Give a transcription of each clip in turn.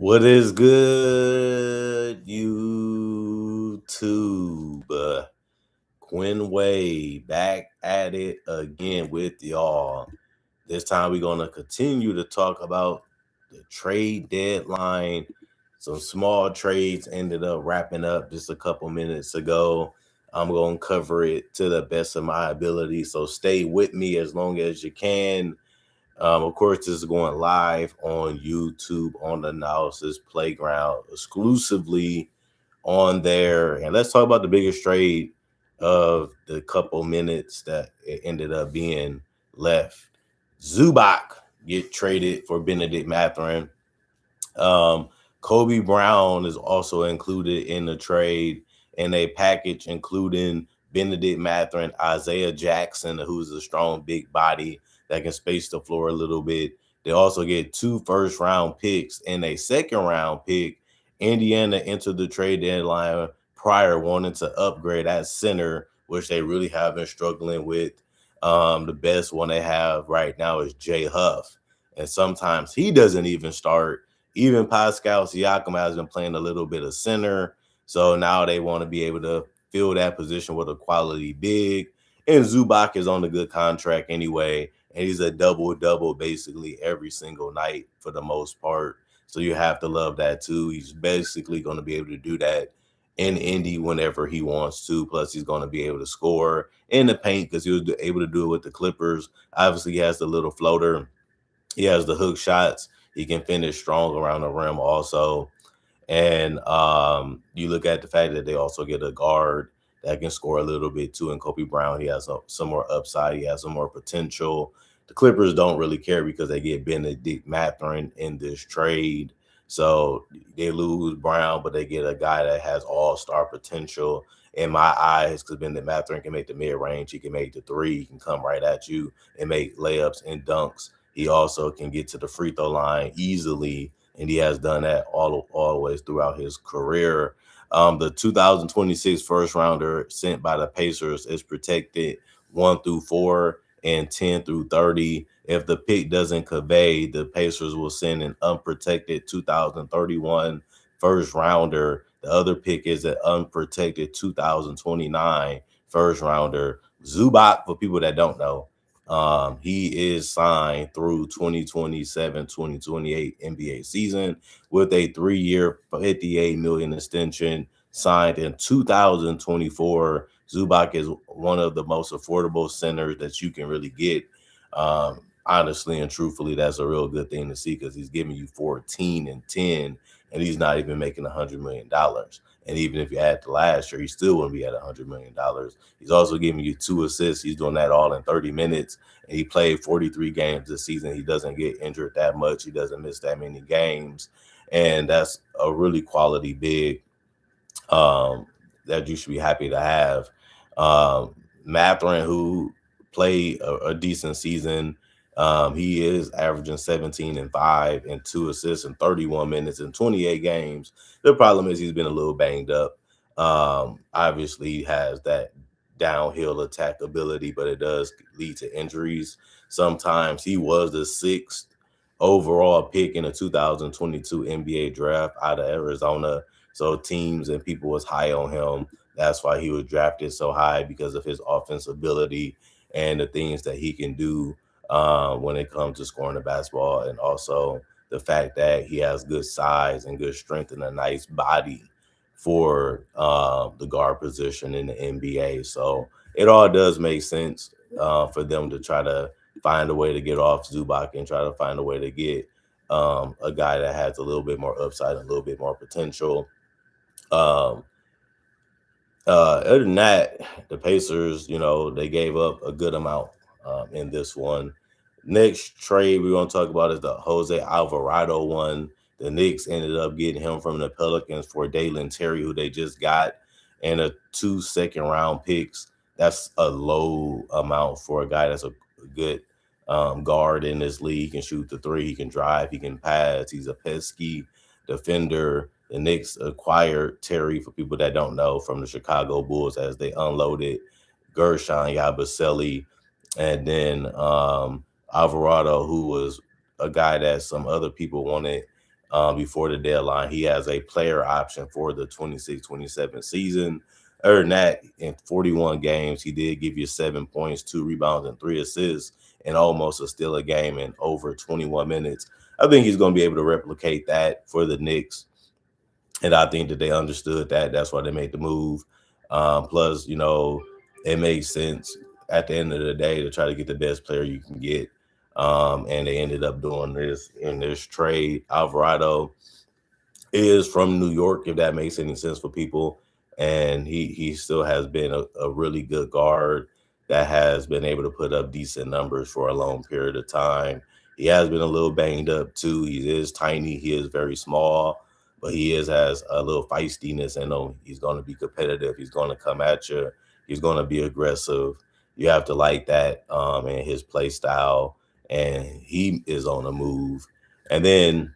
What is good, YouTube? Quinn Wade back at it again with y'all. This time we're going to continue to talk about the trade deadline. Some small trades ended up wrapping up just a couple minutes ago. I'm going to cover it to the best of my ability. So stay with me as long as you can. Of course, this is going live on YouTube on the Analysis Playground exclusively on there. And let's talk about the biggest trade of the couple minutes that it ended up being left. Zubac get traded for Benedict Mathurin. Um, Kobe Brown is also included in the trade in a package including Benedict Mathurin, Isaiah Jackson, who's a strong big body that can space the floor a little bit. They also get 2 first-round picks and a second-round pick. Indiana entered the trade deadline prior wanting to upgrade at center, which they really have been struggling with. The best one they have right now is Jay Huff, and sometimes he doesn't even start. Even Pascal Siakam has been playing a little bit of center. So now they want to be able to fill that position with a quality big. And Zubac is on a good contract anyway. And he's a double-double basically every single night for the most part. So you have to love that too. He's basically going to be able to do that in Indy whenever he wants to. Plus, he's going to be able to score in the paint because he was able to do it with the Clippers. Obviously, he has the little floater. He has the hook shots. He can finish strong around the rim also. And you look at the fact that they also get a guard that can score a little bit too. And Kobe Brown, he has some more upside. He has some more potential. The Clippers don't really care because they get Benedict Mathurin in this trade. So they lose Brown, but they get a guy that has all-star potential in my eyes, because Benedict Mathurin can make the mid-range. He can make the three. He can come right at you and make layups and dunks. He also can get to the free throw line easily, and he has done that always throughout his career. The 2026 first rounder sent by the Pacers is protected 1 through 4 and 10 through 30. If the pick doesn't convey, the Pacers will send an unprotected 2031 first rounder. The other pick is an unprotected 2029 first rounder. Zubac, for people that don't know, he is signed through 2027-2028 NBA season with a 3-year, $58 million extension signed in 2024. Zubac is one of the most affordable centers that you can really get. Honestly and truthfully, that's a real good thing to see because he's giving you 14 and 10, and he's not even making $100 million. And even if you add to last year, he still wouldn't be at $100 million. He's also giving you 2 assists. He's doing that all in 30 minutes. And he played 43 games this season. He doesn't get injured that much. He doesn't miss that many games. And that's a really quality big that you should be happy to have. Mathurin, who played a decent season, he is averaging 17 and 5 and 2 assists in 31 minutes in 28 games. The problem is he's been a little banged up. Obviously, he has that downhill attack ability, but it does lead to injuries. Sometimes he was the 6th overall pick in the 2022 NBA draft out of Arizona. So teams and people was high on him. That's why he was drafted so high, because of his offensive ability and the things that he can do when it comes to scoring the basketball, and also the fact that he has good size and good strength and a nice body for the guard position in the NBA. So it all does make sense for them to try to find a way to get off Zubac and try to find a way to get a guy that has a little bit more upside and a little bit more potential. Other than that, the Pacers, they gave up a good amount in this one. Next trade we're going to talk about is the Jose Alvarado one. The Knicks ended up getting him from the Pelicans for Dalen Terry, who they just got, and a 2 second-round picks. That's a low amount for a guy that's a good guard in this league. He can shoot the three, he can drive, he can pass. He's a pesky defender. The Knicks acquired Terry, for people that don't know, from the Chicago Bulls as they unloaded Gershon Yabusele, and then Alvarado, who was a guy that some other people wanted before the deadline. He has a player option for the 26-27 season. Other than that, in 41 games, he did give you 7 points, 2 rebounds, and 3 assists, and almost a steal a game in over 21 minutes. I think he's going to be able to replicate that for the Knicks. And I think that they understood that. That's why they made the move. Plus, it makes sense at the end of the day to try to get the best player you can get. And they ended up doing this in this trade. Alvarado is from New York, if that makes any sense for people. And he still has been a really good guard that has been able to put up decent numbers for a long period of time. He has been a little banged up too. He is tiny. He is very small, but has a little feistiness in him. He's going to be competitive. He's going to come at you. He's going to be aggressive. You have to like that in his play style. And he is on the move. And then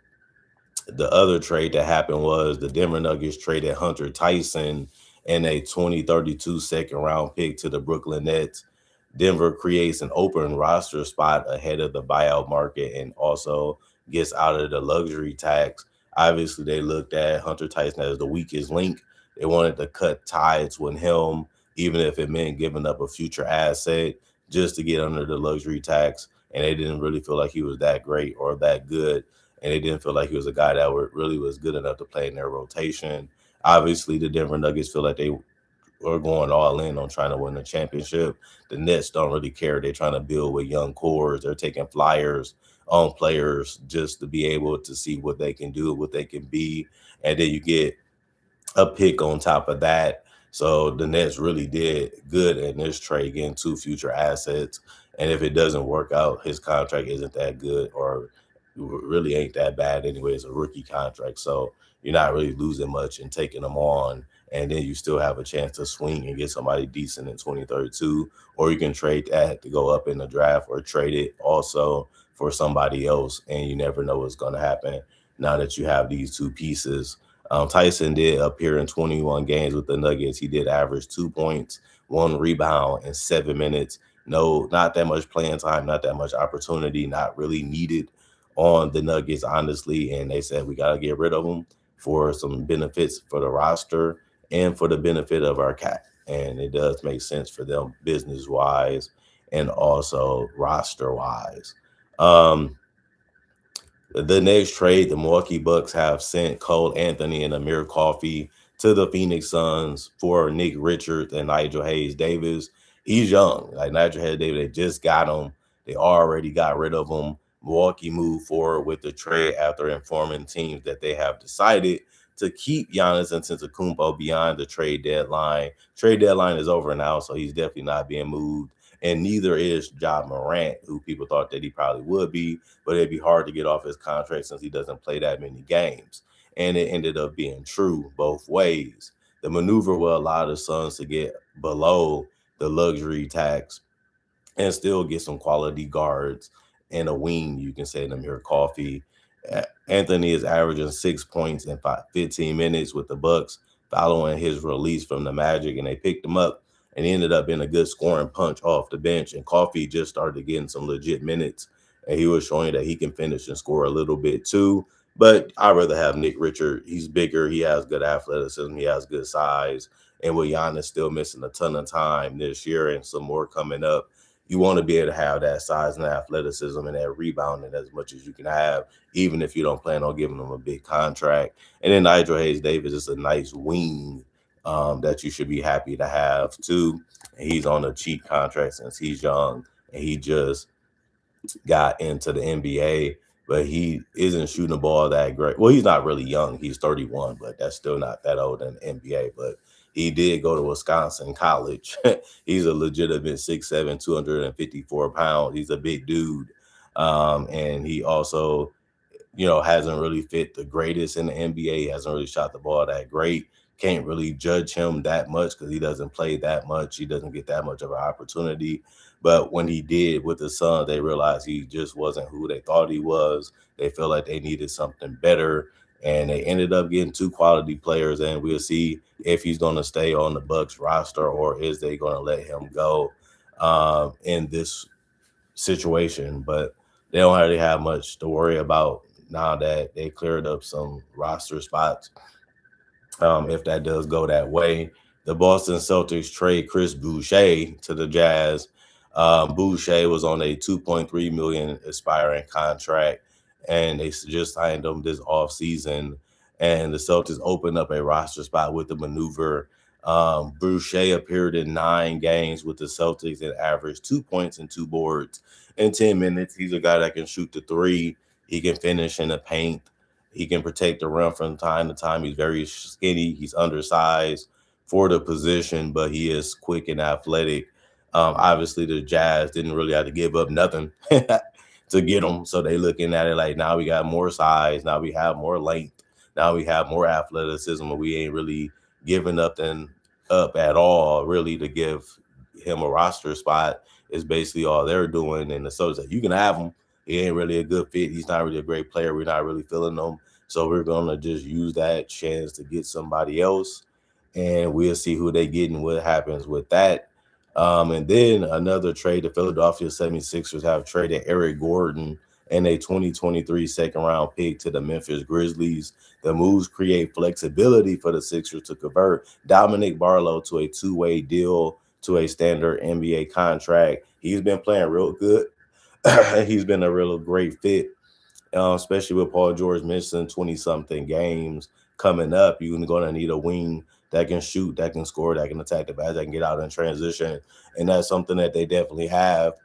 the other trade that happened was the Denver Nuggets traded Hunter Tyson and a 2032 second round pick to the Brooklyn Nets. Denver creates an open roster spot ahead of the buyout market and also gets out of the luxury tax. Obviously, they looked at Hunter Tyson as the weakest link. They wanted to cut ties with him, even if it meant giving up a future asset just to get under the luxury tax. And they didn't really feel like he was that great or that good, and they didn't feel like he was a guy that really was good enough to play in their rotation. Obviously, the Denver Nuggets feel like they were going all in on trying to win the championship. The Nets don't really care. They're trying to build with young cores. They're taking flyers on players just to be able to see what they can do, what they can be. And then you get a pick on top of that. So the Nets really did good in this trade, getting 2 future assets. And if it doesn't work out, his contract isn't that good or really ain't that bad anyway. It's a rookie contract. So you're not really losing much in taking them on. And then you still have a chance to swing and get somebody decent in 2032. Or you can trade that to go up in the draft or trade it also for somebody else. And you never know what's going to happen now that you have these 2 pieces. Tyson did appear in 21 games with the Nuggets. He did average 2 points, 1 rebound in 7 minutes. No, not that much playing time, not that much opportunity, not really needed on the Nuggets, honestly. And they said, we got to get rid of him for some benefits for the roster and for the benefit of our cap. And it does make sense for them business-wise and also roster-wise. The next trade, the Milwaukee Bucks have sent Cole Anthony and Amir Coffey to the Phoenix Suns for Nick Richards and Nigel Hayes-Davis. He's young. Like Nigel Hayes-Davis, they just got him. They already got rid of him. Milwaukee moved forward with the trade after informing teams that they have decided to keep Giannis Antetokounmpo beyond the trade deadline. Trade deadline is over now, so he's definitely not being moved. And neither is Ja Morant, who people thought that he probably would be, but it'd be hard to get off his contract since he doesn't play that many games. And it ended up being true both ways. The maneuver will allow the Suns to get below the luxury tax and still get some quality guards and a wing, you can say, in Amir Coffey. Anthony is averaging 6 points in 15 minutes with the Bucks following his release from the Magic, and they picked him up and he ended up being a good scoring punch off the bench. And Coffey just started getting some legit minutes, and he was showing that he can finish and score a little bit too. But I'd rather have Nick Richard. He's bigger. He has good athleticism. He has good size. And with Giannis still missing a ton of time this year and some more coming up, you want to be able to have that size and athleticism and that rebounding as much as you can have, even if you don't plan on giving them a big contract. And then Nigel Hayes-Davis is a nice wing that you should be happy to have too. And he's on a cheap contract since he's young, and he just got into the NBA, but he isn't shooting the ball that great. Well, he's not really young. He's 31, but that's still not that old in the NBA. But he did go to Wisconsin College. He's a legitimate 6'7", 254 pounds. He's a big dude. And he also, hasn't really fit the greatest in the NBA. He hasn't really shot the ball that great. Can't really judge him that much because he doesn't play that much. He doesn't get that much of an opportunity. But when he did with the Suns, they realized he just wasn't who they thought he was. They felt like they needed something better, and they ended up getting 2 quality players. And we'll see if he's going to stay on the Bucks roster or is they going to let him go in this situation. But they don't really have much to worry about now that they cleared up some roster spots. If that does go that way, the Boston Celtics trade Chris Boucher to the Jazz. Boucher was on a 2.3 million expiring contract, and they just signed him this offseason. And the Celtics opened up a roster spot with the maneuver. Boucher appeared in 9 games with the Celtics and averaged 2 points and 2 boards in 10 minutes. He's a guy that can shoot the three. He can finish in the paint. He can protect the rim from time to time. He's very skinny. He's undersized for the position, but he is quick and athletic. Obviously, the Jazz didn't really have to give up nothing to get him. So they looking at it like, now we got more size. Now we have more length. Now we have more athleticism. And we ain't really giving up at all, really, to give him a roster spot. Is basically all they're doing. And the Celtics like, you can have him. He ain't really a good fit. He's not really a great player. We're not really feeling him. So we're going to just use that chance to get somebody else. And we'll see who they get and what happens with that. And then another trade, the Philadelphia 76ers have traded Eric Gordon and a 2023 second-round pick to the Memphis Grizzlies. The moves create flexibility for the Sixers to convert Dominic Barlow to a two-way deal to a standard NBA contract. He's been playing real good. He's been a real great fit, especially with Paul George missing 20-something games coming up. You're going to need a wing that can shoot, that can score, that can attack the basket, that can get out in transition. And that's something that they definitely have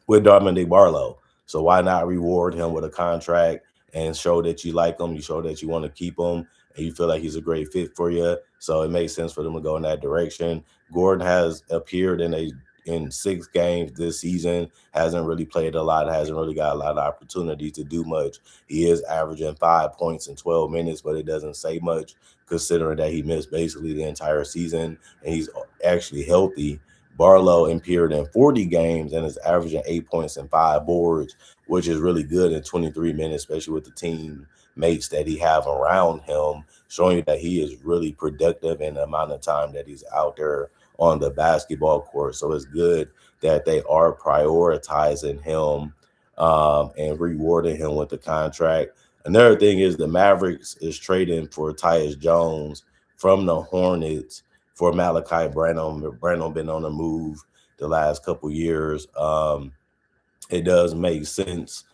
with Dominic Barlow. So why not reward him with a contract and show that you like him, you show that you want to keep him, and you feel like he's a great fit for you. So it makes sense for them to go in that direction. Gordon has appeared in 6 games this season, hasn't really played a lot, hasn't really got a lot of opportunity to do much. He is averaging 5 points in 12 minutes, but it doesn't say much considering that he missed basically the entire season and he's actually healthy. Barlow appeared in 40 games and is averaging 8 points and 5 boards, which is really good in 23 minutes, especially with the team mates that he have around him, showing you that he is really productive in the amount of time that he's out there on the basketball court. So it's good that they are prioritizing him and rewarding him with the contract. Another thing is the Mavericks is trading for Tyus Jones from the Hornets for Malachi Branham. Branham been on the move the last couple years. It does make sense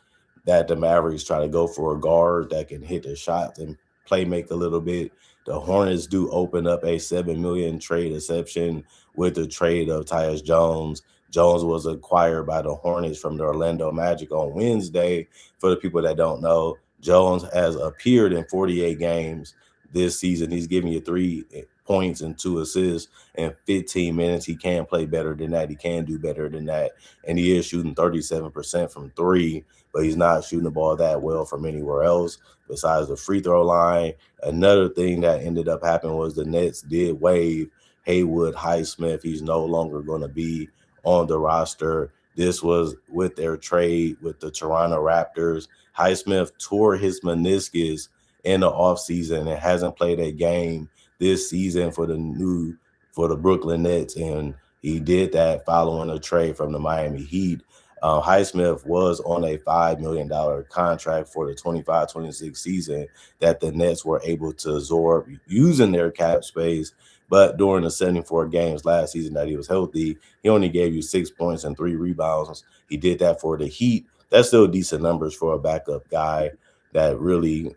that the Mavericks try to go for a guard that can hit the shots and play make a little bit. The Hornets do open up a $7 million trade exception with the trade of Tyus Jones. Jones was acquired by the Hornets from the Orlando Magic on Wednesday. For the people that don't know, Jones has appeared in 48 games this season. He's giving you 3 points and 2 assists in 15 minutes. He can play better than that. He can do better than that. And he is shooting 37% from 3, but he's not shooting the ball that well from anywhere else besides the free throw line. Another thing that ended up happening was the Nets did waive Haywood Highsmith. He's no longer going to be on the roster. This was with their trade with the Toronto Raptors. Highsmith tore his meniscus in the offseason and hasn't played a game this season for the Brooklyn Nets, and he did that following a trade from the Miami Heat. Highsmith was on a $5 million contract for the 25-26 season that the Nets were able to absorb using their cap space. But during the 74 games last season that he was healthy, he only gave you 6 points and 3 rebounds. He did that for the Heat. That's still decent numbers for a backup guy that really,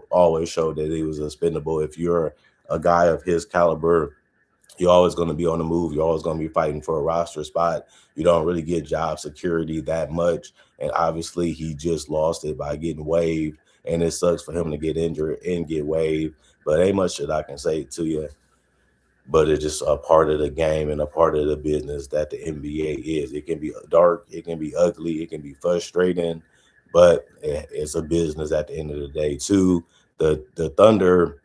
always showed that he was expendable. If you're a guy of his caliber, you're always going to be on the move. You're always going to be fighting for a roster spot. You don't really get job security that much. And obviously, he just lost it by getting waived. And it sucks for him to get injured and get waived. But ain't much that I can say to you. But it's just a part of the game and a part of the business that the NBA is. It can be dark. It can be ugly. It can be frustrating. But it's a business at the end of the day, too. The Thunder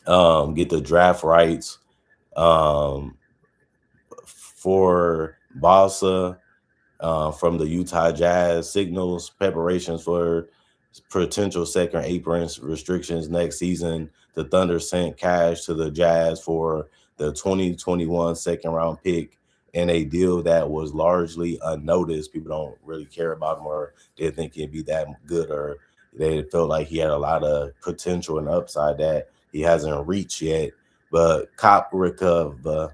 get the draft rights for Balsa from the Utah Jazz, signals preparations for potential second apron restrictions next season. The Thunder sent cash to the Jazz for the 2021 second round pick in a deal that was largely unnoticed. People don't really care about him or didn't think it'd be that good or They felt like he had a lot of potential and upside that he hasn't reached yet. But Ivica,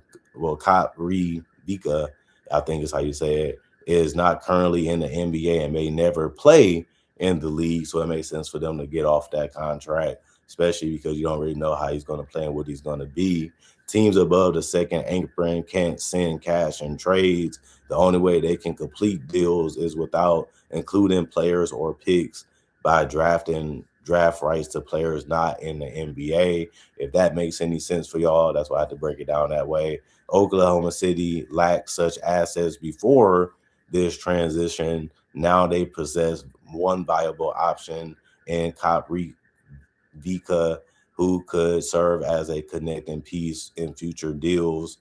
I think is how you say it, is not currently in the NBA and may never play in the league. So it makes sense for them to get off that contract, especially because you don't really know how he's going to play and what he's going to be. Teams above the second apron can't send cash and trades. The only way they can complete deals is without including players or picks by drafting draft rights to players not in the NBA. If that makes any sense for y'all, that's why I had to break it down that way. Oklahoma City lacked such assets before this transition. Now they possess one viable option in Vika, who could serve as a connecting piece in future deals.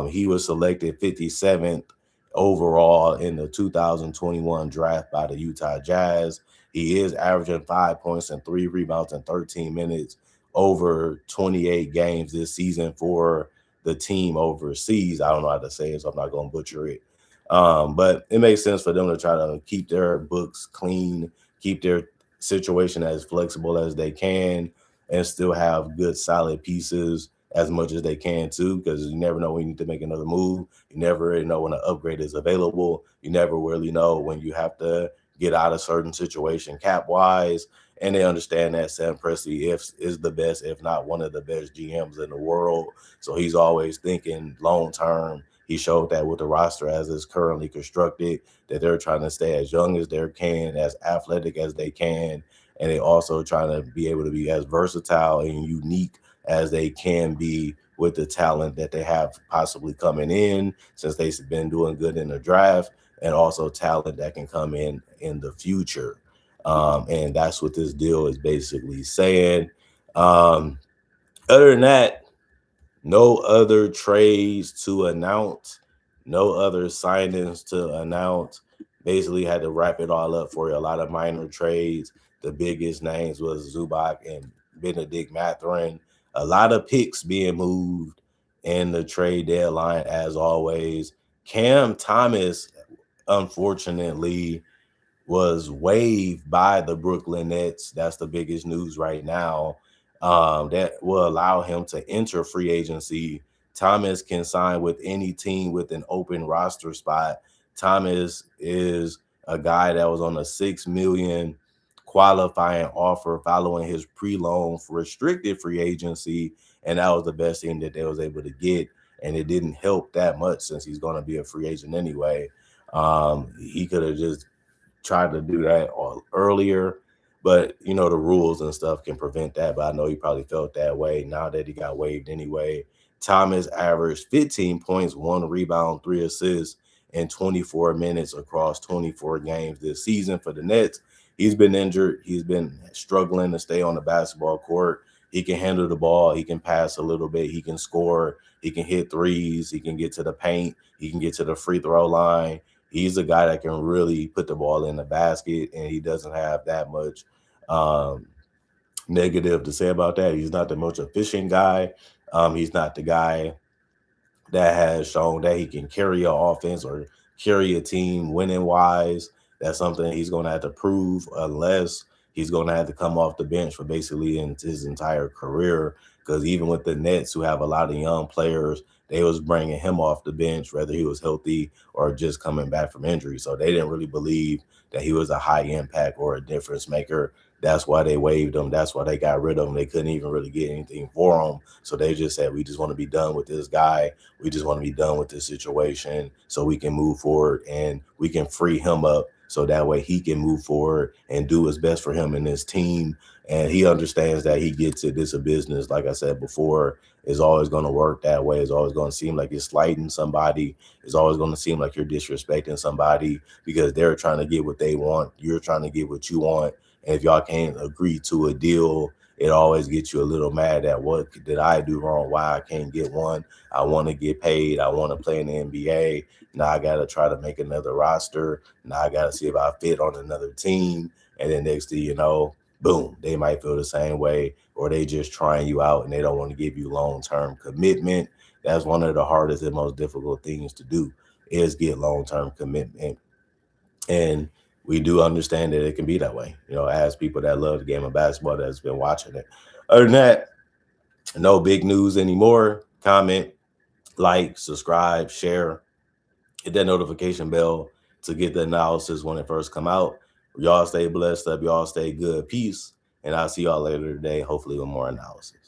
He was selected 57th overall in the 2021 draft by the Utah Jazz. He is averaging 5 points and 3 rebounds in 13 minutes over 28 games this season for the team overseas. I don't know how to say it, so I'm not going to butcher it. But it makes sense for them to try to keep their books clean, keep their situation as flexible as they can, and still have good solid pieces as much as they can too, because you never know when you need to make another move. You never really know when an upgrade is available. You never really know when you have to get out of certain situation cap wise. And they understand that Sam Presti is the best, if not one of the best GMs in the world. So he's always thinking long term. He showed that with the roster as it's currently constructed, that they're trying to stay as young as they can, as athletic as they can, and they also trying to be able to be as versatile and unique as they can be with the talent that they have possibly coming in, since they've been doing good in the draft, and also talent that can come in the future. And that's what this deal is basically saying. Other than that, no other trades to announce, no other signings to announce. Basically had to wrap it all up for you. A lot of minor trades. The biggest names was Zubac and Benedict Mathurin. A lot of picks being moved in the trade deadline, as always. Cam Thomas, unfortunately, was waived by the Brooklyn Nets. That's the biggest news right now. That will allow him to enter free agency. Thomas can sign with any team with an open roster spot. Thomas is a guy that was on a $6 million qualifying offer following his pre-loan for restricted free agency, and that was the best thing that they was able to get. And it didn't help that much since he's going to be a free agent anyway. He could have just tried to do that earlier, but the rules and stuff can prevent that. But I know he probably felt that way now that he got waived anyway. Thomas averaged 15 points, 1 rebound, 3 assists in 24 minutes across 24 games this season for the Nets. He's been injured. He's been struggling to stay on the basketball court. He can handle the ball. He can pass a little bit. He can score. He can hit threes. He can get to the paint. He can get to the free throw line. He's a guy that can really put the ball in the basket, and he doesn't have that much negative to say about that. He's not the most efficient guy. He's not the guy that has shown that he can carry an offense or carry a team winning wise. That's something he's going to have to prove, unless he's going to have to come off the bench for basically in his entire career. Because even with the Nets, who have a lot of young players, they was bringing him off the bench, whether he was healthy or just coming back from injury. So they didn't really believe that he was a high impact or a difference maker. That's why they waived him. That's why they got rid of him. They couldn't even really get anything for him. So they just said, we just want to be done with this guy. We just want to be done with this situation so we can move forward and we can free him up so that way he can move forward and do his best for him and his team. And he understands that he gets it. This is a business, like I said before, is always going to work that way. It's always going to seem like you're slighting somebody. It's always going to seem like you're disrespecting somebody because they're trying to get what they want. You're trying to get what you want. And if y'all can't agree to a deal, it always gets you a little mad at what did I do wrong? Why I can't get one? I want to get paid. I want to play in the NBA. Now I got to try to make another roster. Now I got to see if I fit on another team. And then next thing you know, boom, they might feel the same way, or they just trying you out and they don't want to give you long-term commitment. That's one of the hardest and most difficult things to do, is get long-term commitment. And we do understand that it can be that way, as people that love the game of basketball that's been watching it. Other than that, no big news anymore. Comment, like, subscribe, share, hit that notification bell to get the analysis when it first come out. Y'all stay blessed up. Y'all stay good. Peace. And I'll see y'all later today, hopefully with more analysis.